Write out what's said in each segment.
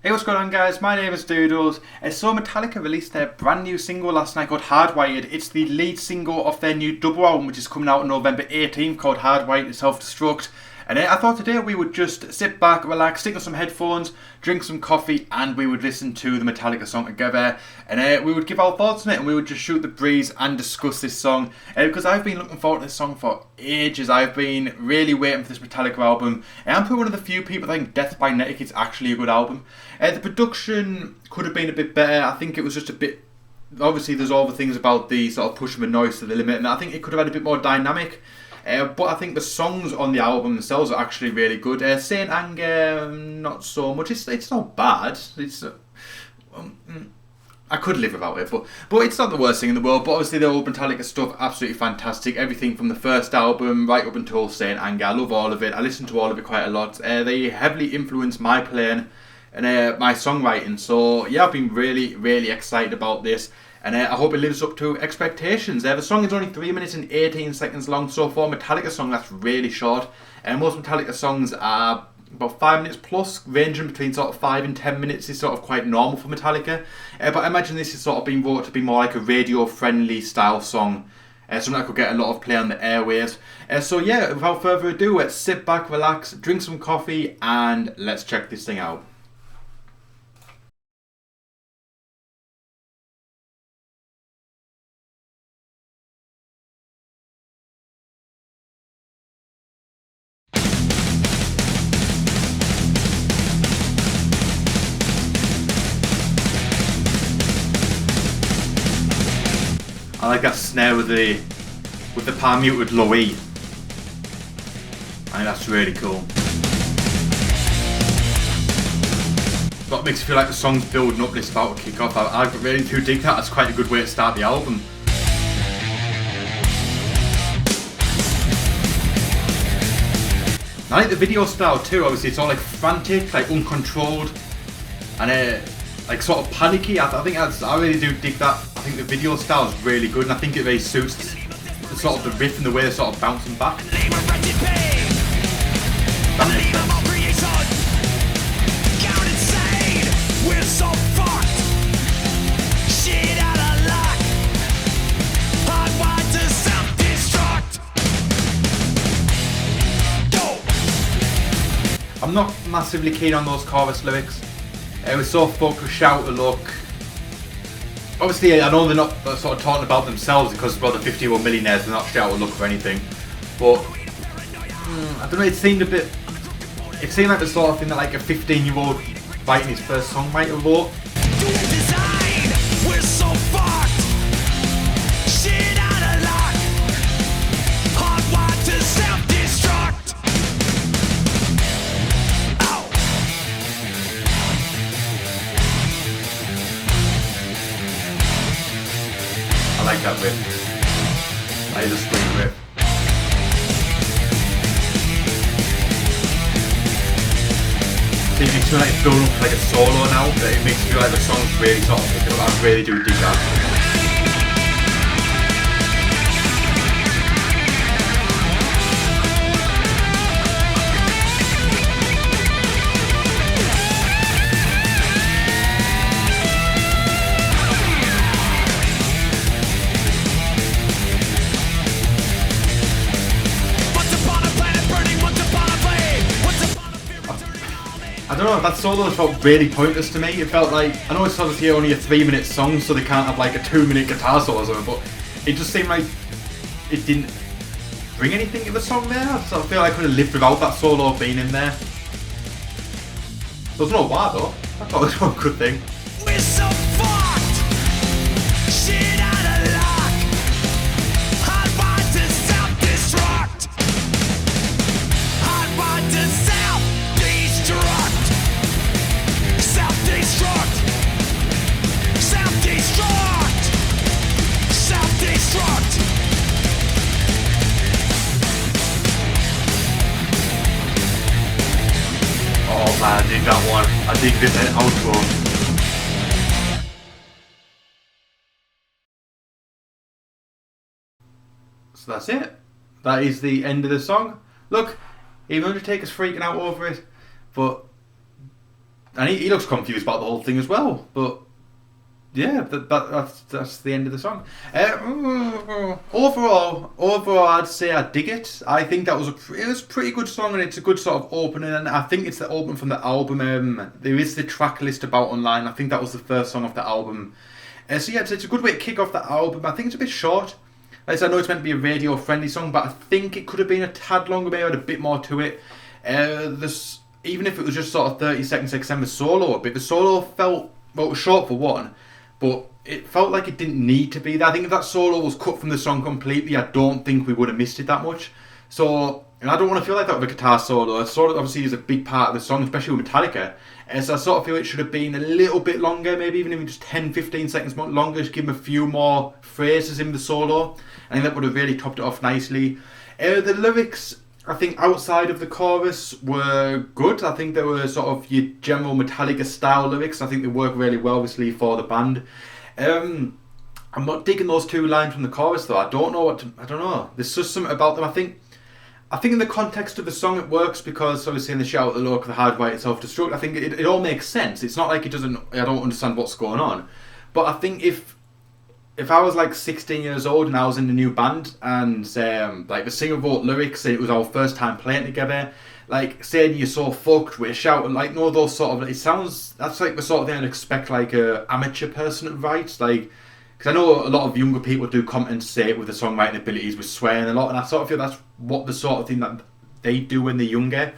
Hey, what's going on, guys? My name is Doodles. So Metallica released their brand new single last night called Hardwired. It's the lead single of their new double album, which is coming out on November 18th, called Hardwired Self-Destruct. And I thought today we would just sit back, relax, stick on some headphones, drink some coffee, and we would listen to the Metallica song together. And we would give our thoughts on it, and we would just shoot the breeze and discuss this song. Because I've been looking forward to this song for ages. I've been really waiting for this Metallica album. And I'm probably one of the few people that think Death by Netic is actually a good album. The production could have been a bit better. I think it was just a bit... Obviously, there's all the things about the sort of pushing the noise to the limit, and I think it could have had a bit more dynamic. But I think the songs on the album themselves are actually really good. Saint Anger, not so much. It's not bad. I could live without it, but it's not the worst thing in the world. But obviously the old Metallica stuff, absolutely fantastic. Everything from the first album right up until Saint Anger, I love all of it. I listen to all of it quite a lot. They heavily influenced my playing and my songwriting. So yeah, I've been really, really excited about this. And I hope it lives up to expectations. The song is only 3 minutes and 18 seconds long, so for a Metallica song that's really short. Most Metallica songs are about 5 minutes plus, ranging between sort of 5 and 10 minutes is sort of quite normal for Metallica. But I imagine this is sort of being brought to be more like a radio-friendly style song. Something that could get a lot of play on the airwaves. So yeah, without further ado, let's sit back, relax, drink some coffee, and let's check this thing out. I like that snare with the palm muted low E. I think that's really cool. That makes you feel like the song's building up, this about to kick off. I really do dig that. That's quite a good way to start the album. I like the video style too. Obviously, it's all like frantic, like uncontrolled, and like sort of panicky. I think I really do dig that. I think the video style is really good, and I think it really suits the sort of the riff and the way they're sort of bouncing back. That makes sense. I'm not massively keen on those chorus lyrics. It was so focused, shout a look. Obviously, I know they're not sort of talking about themselves because, well, the 51 millionaires, they're not shout a look or anything. But I don't know. It seemed like the sort of thing that like a 15-year-old writing his first song might have wrote. We're so fucked. Shit out of luck. Hardwired to self-destruct. I like that riff. I just scream riff. It makes me like it's building up like a solo now, but it makes me feel like the song's really sort of picking up. I really do dig that. I don't know, that solo felt really pointless to me. It felt like, I know it's obviously only a 3-minute song, so they can't have like a 2-minute guitar solo or something, but it just seemed like it didn't bring anything to the song there. So I feel like I could have lived without that solo being in there. There's no why though. I thought it was a good thing. We're so fucked. Shit out of luck. Hardwired to self-destruct. Hardwired to self-destruct. Self-destruct! Self-destruct! Self-destruct! Oh man, I dig that one. I dig this outro. So that's it. That is the end of the song. Look, even Undertaker's freaking out over it, but And he looks confused about the whole thing as well. But yeah, that's the end of the song. Overall, I'd say I dig it. I think that was it was a pretty good song, and it's a good sort of opening. And I think it's the opening from the album. There is the track list about online. I think that was the first song off the album. So yeah, it's a good way to kick off the album. I think it's a bit short. Like I said, I know it's meant to be a radio-friendly song, but I think it could have been a tad longer, maybe had a bit more to it. This, even if it was just sort of 30 seconds to extend the solo a bit, the solo felt, well, it was short for one, but it felt like it didn't need to be there. I think if that solo was cut from the song completely, I don't think we would have missed it that much. So, and I don't want to feel like that with a guitar solo. A solo obviously is a big part of the song, especially with Metallica. So I sort of feel it should have been a little bit longer, maybe even just 10-15 seconds longer, just give him a few more phrases in the solo. I think that would have really topped it off nicely. The lyrics, I think outside of the chorus, were good. I think they were sort of your general Metallica style lyrics. I think they work really well, obviously, for the band. I'm not digging those two lines from the chorus though. I don't know. There's just something about them. I think in the context of the song it works because obviously in the shout the look of the Hardwired self-destruct, I think it all makes sense. It's not like it doesn't. I don't understand what's going on, but I think if I was like 16 years old and I was in a new band and like the singer wrote lyrics and it was our first time playing together, like saying you're so fucked with a shout and like no those sort of, it sounds, that's like the sort of thing I'd expect like a amateur person to write, like, because I know a lot of younger people do comments say it with the songwriting abilities with swearing a lot, and I sort of feel that's what the sort of thing that they do when they're younger.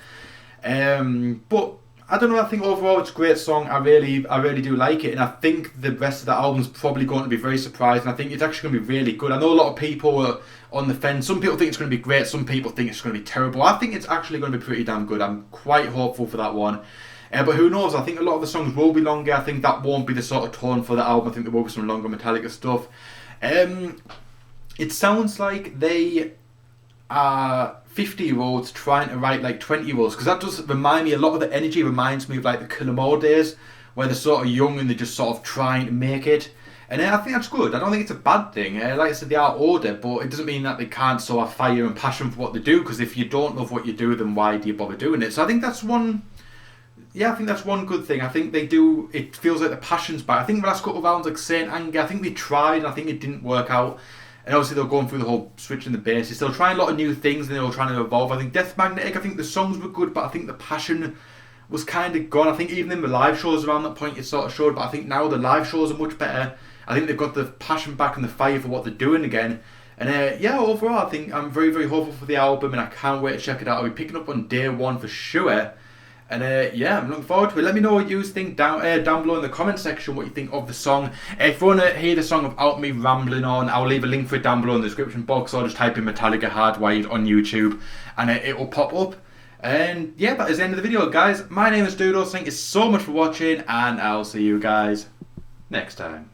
But I don't know, I think overall it's a great song. I really do like it, and I think the rest of the album's probably going to be very surprising. I think it's actually going to be really good. I know a lot of people are on the fence. Some people think it's going to be great, some people think it's going to be terrible. I think it's actually going to be pretty damn good. I'm quite hopeful for that one. But who knows, I think a lot of the songs will be longer. I think that won't be the sort of tone for the album. I think there will be some longer Metallica stuff. It sounds like they are 50-year-olds trying to write like 20-year-olds, because that does remind me, a lot of the energy reminds me of like the Kill 'Em All days, where they're sort of young and they're just sort of trying to make it. And I think that's good. I don't think it's a bad thing. Like I said, they are older, but it doesn't mean that they can't sort of fire and passion for what they do, because if you don't love what you do, then why do you bother doing it? So I think that's one... Yeah, I think that's one good thing. I think they do, it feels like the passion's back. I think the last couple of albums, like Saint Anger, I think they tried and I think it didn't work out. And obviously they're going through the whole switching the bass. They're still trying a lot of new things and they're all trying to evolve. I think Death Magnetic, I think the songs were good, but I think the passion was kind of gone. I think even in the live shows around that point it sort of showed, but I think now the live shows are much better. I think they've got the passion back and the fire for what they're doing again. And yeah, overall I think I'm very, very hopeful for the album and I can't wait to check it out. I'll be picking up on day one for sure. And yeah, I'm looking forward to it. Let me know what you think down below in the comment section, what you think of the song. If you want to hear the song without me rambling on, I'll leave a link for it down below in the description box, or just type in Metallica Hardwired on YouTube and it will pop up. And yeah, that is the end of the video, guys. My name is Doodles. Thank you so much for watching, and I'll see you guys next time.